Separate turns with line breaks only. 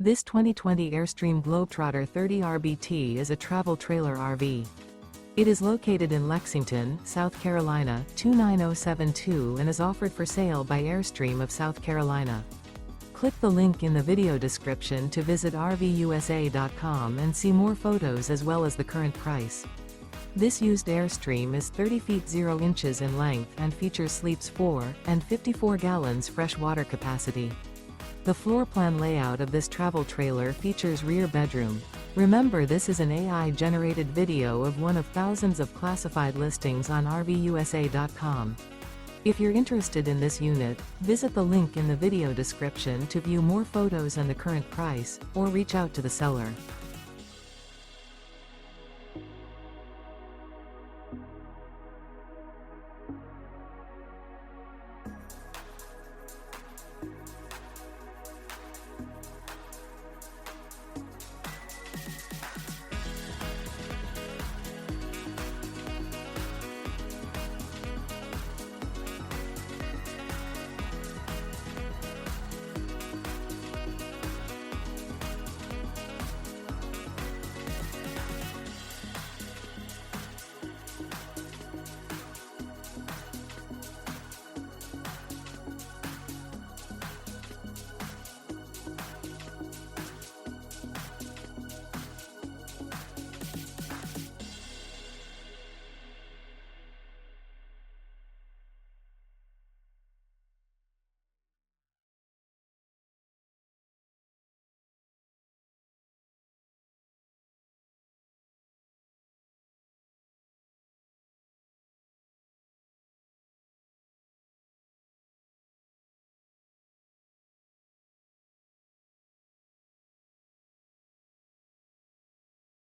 This 2020 Airstream Globetrotter 30 RBT is a travel trailer RV. It is located in Lexington, South Carolina, 29072 and is offered for sale by Airstream of South Carolina. Click the link in the video description to visit RVUSA.com and see more photos as well as the current price. This used Airstream is 30 feet 0 inches in length and features sleeps 4 and 54 gallons fresh water capacity. The floor plan layout of this travel trailer features rear bedroom. Remember, this is an AI-generated video of one of thousands of classified listings on RVUSA.com. If you're interested in this unit, visit the link in the video description to view more photos and the current price, or reach out to the seller.